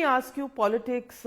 me ask you, politics,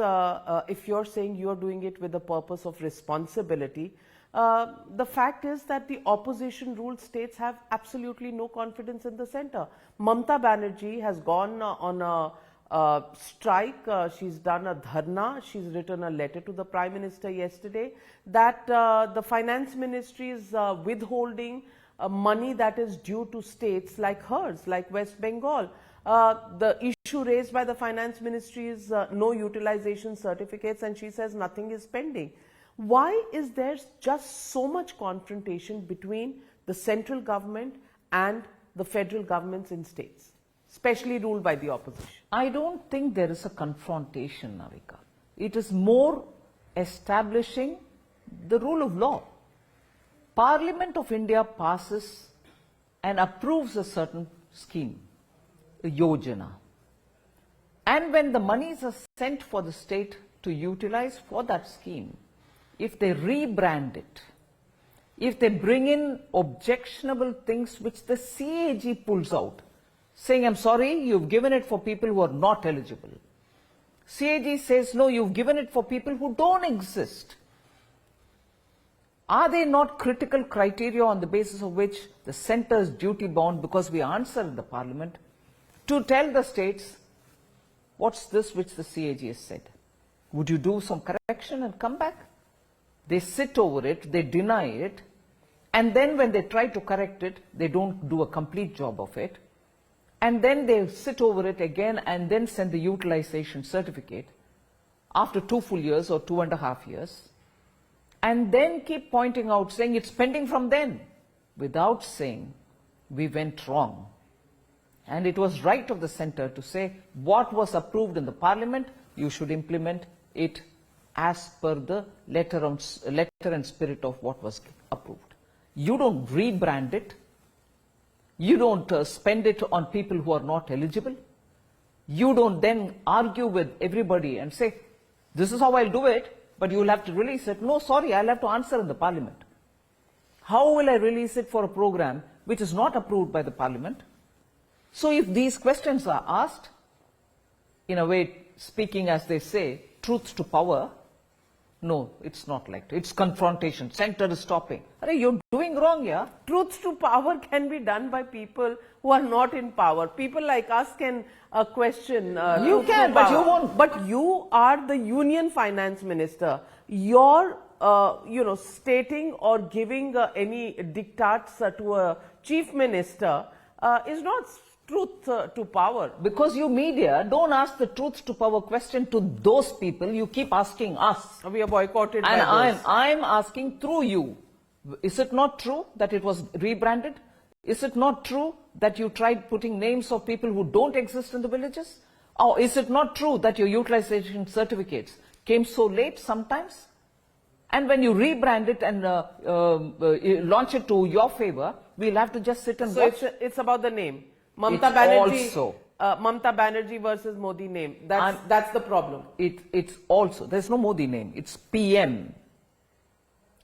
if you're saying you're doing it with the purpose of responsibility, the fact is that the opposition ruled states have absolutely no confidence in the center. Mamata Banerjee has gone on a strike, she's done a dharna, she's written a letter to the Prime Minister yesterday that the Finance Ministry is withholding money that is due to states like hers, like West Bengal. The issue raised by the Finance Ministry is no utilization certificates, and she says nothing is pending. Why is there just so much confrontation between the central government and the federal governments in states, especially ruled by the opposition? I don't think there is a confrontation, Navika. It is more establishing the rule of law. Parliament of India passes and approves a certain scheme, a yojana. And when the monies are sent for the state to utilize for that scheme, if they rebrand it, if they bring in objectionable things which the CAG pulls out, saying, I'm sorry, you've given it for people who are not eligible. CAG says, no, you've given it for people who don't exist. Are they not critical criteria on the basis of which the centre is duty bound, because we answer in the parliament, to tell the states, what's this which the CAG has said? Would you do some correction and come back? They sit over it, they deny it, and then when they try to correct it, they don't do a complete job of it. And then they sit over it again and then send the utilization certificate after 2 full years or 2.5 years. And then keep pointing out, saying it's pending from then, without saying we went wrong. And it was right of the centre to say what was approved in the parliament, you should implement it as per the letter and spirit of what was approved. You don't rebrand it. You don't spend it on people who are not eligible. You don't then argue with everybody and say, this is how I'll do it, but you will have to release it. No, sorry, I'll have to answer in the parliament. How will I release it for a program which is not approved by the parliament? So if these questions are asked, in a way, speaking as they say, truth to power, no, it's not like that. It's confrontation. Centre is stopping. You're doing wrong, yeah? Truth to power can be done by people who are not in power. People like us can question. You can, but you won't. But you are the Union Finance Minister. Your, stating or giving any diktats to a Chief Minister is not truth to power. Because you media don't ask the truth to power question to those people, you keep asking us. We are boycotted and by those. I'm asking through you. Is it not true that it was rebranded? Is it not true that you tried putting names of people who don't exist in the villages? Or is it not true that your utilization certificates came so late sometimes? And when you rebrand it and launch it to your favor, we'll have to just sit and watch. So it's about the name. Mamata Banerjee, Mamata Banerjee versus Modi name. That's the problem. It's also, there's no Modi name. It's PM.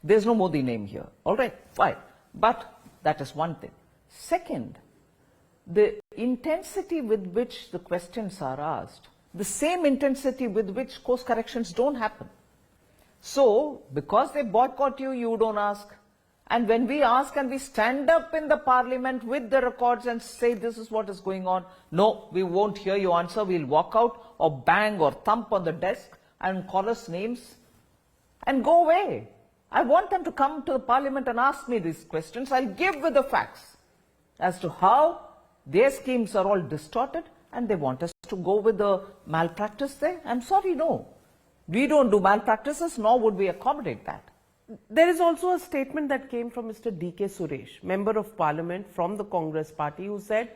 There's no Modi name here. All right, fine. But that is one thing. Second, the intensity with which the questions are asked, the same intensity with which course corrections don't happen. So, because they boycott you, you don't ask. And when we ask and we stand up in the parliament with the records and say this is what is going on, no, we won't hear your answer, we'll walk out or bang or thump on the desk and call us names and go away. I want them to come to the parliament and ask me these questions. I'll give with the facts as to how their schemes are all distorted and they want us to go with the malpractice there. I'm sorry, no. We don't do malpractices, nor would we accommodate that. There is also a statement that came from Mr. D.K. Suresh, Member of Parliament from the Congress Party, who said,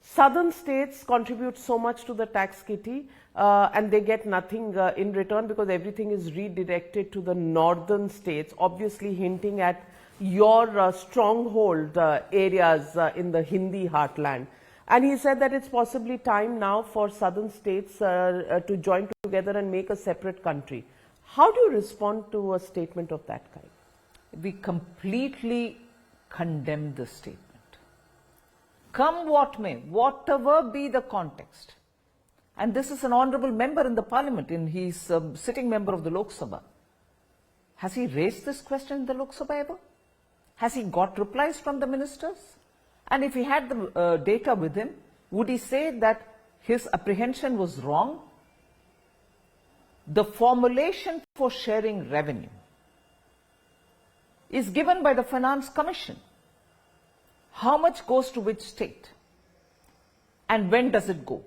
southern states contribute so much to the tax kitty and they get nothing in return because everything is redirected to the northern states, obviously hinting at your stronghold areas in the Hindi heartland. And he said that it's possibly time now for southern states to join together and make a separate country. How do you respond to a statement of that kind? We completely condemn the statement. Come what may, whatever be the context. And this is an honorable member in the parliament, he's a sitting member of the Lok Sabha. Has he raised this question in the Lok Sabha ever? Has he got replies from the ministers? And if he had the data with him, would he say that his apprehension was wrong? The formulation for sharing revenue is given by the Finance Commission. How much goes to which state? And when does it go?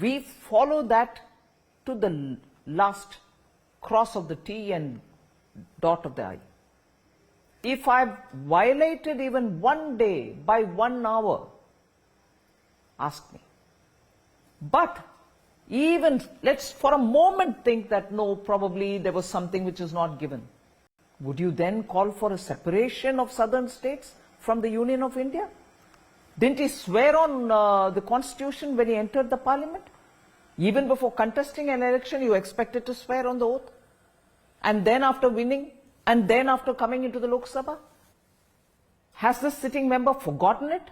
We follow that to the last cross of the T and dot of the I. If I've violated even one day by 1 hour, ask me. But even, let's for a moment think that no, probably there was something which is not given. Would you then call for a separation of southern states from the Union of India? Didn't he swear on the constitution when he entered the parliament? Even before contesting an election, you expected to swear on the oath? And then after winning, and then after coming into the Lok Sabha? Has the sitting member forgotten it?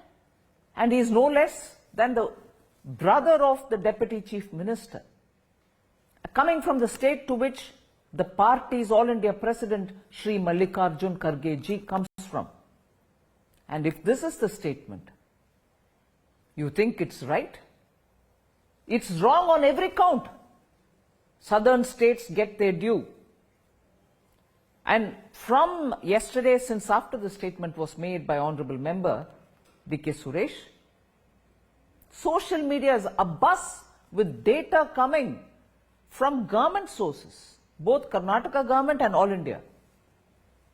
And he is no less than the brother of the Deputy Chief Minister, coming from the state to which the party's All India President, Shri Mallikarjun Kharge ji, comes from. And if this is the statement, you think it's right? It's wrong on every count. Southern states get their due. And from yesterday, since after the statement was made by Honorable Member D.K. Suresh, social media is abuzz with data coming from government sources, both Karnataka government and All India,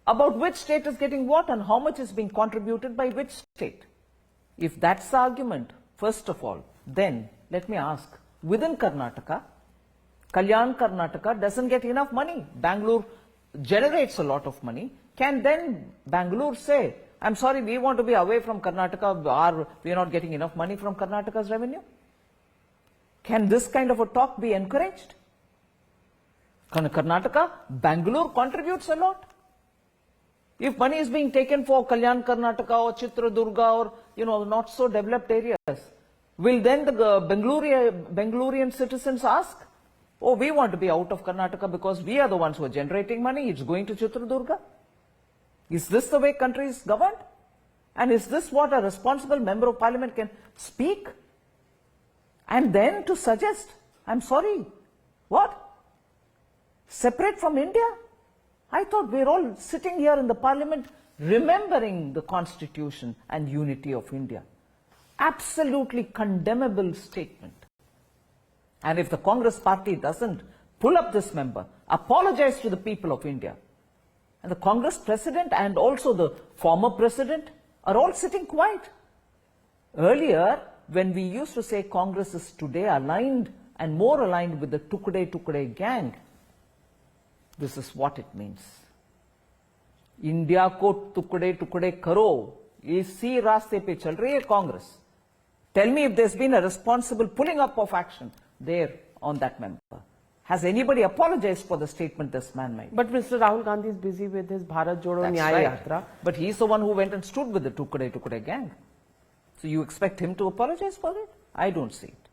about which state is getting what and how much is being contributed by which state. If that's the argument, first of all, then let me ask, within Karnataka, Kalyan Karnataka doesn't get enough money. Bangalore generates a lot of money. Can then Bangalore say, I'm sorry, we want to be away from Karnataka, or we are not getting enough money from Karnataka's revenue? Can this kind of a talk be encouraged? Karnataka, Bangalore contributes a lot. If money is being taken for Kalyan Karnataka or Chitradurga or, not so developed areas, will then the Bangalorean citizens ask, oh, we want to be out of Karnataka because we are the ones who are generating money, it's going to Chitradurga? Is this the way country is governed? And is this what a responsible member of parliament can speak? And then to suggest, I'm sorry, what? Separate from India? I thought we're all sitting here in the parliament remembering the constitution and unity of India. Absolutely condemnable statement. And if the Congress party doesn't pull up this member, apologize to the people of India, and the Congress president and also the former president are all sitting quiet. Earlier, when we used to say Congress is today aligned and more aligned with the Tukde gang, this is what it means. India ko tukde karo, isi raaste pe chal rahi hai Congress. Tell me if there's been a responsible pulling up of action there on that member. Has anybody apologized for the statement this man made? But Mr. Rahul Gandhi is busy with his Bharat Jodo Nyaya Yatra. But he's the one who went and stood with the Tukde gang. So you expect him to apologize for it? I don't see it.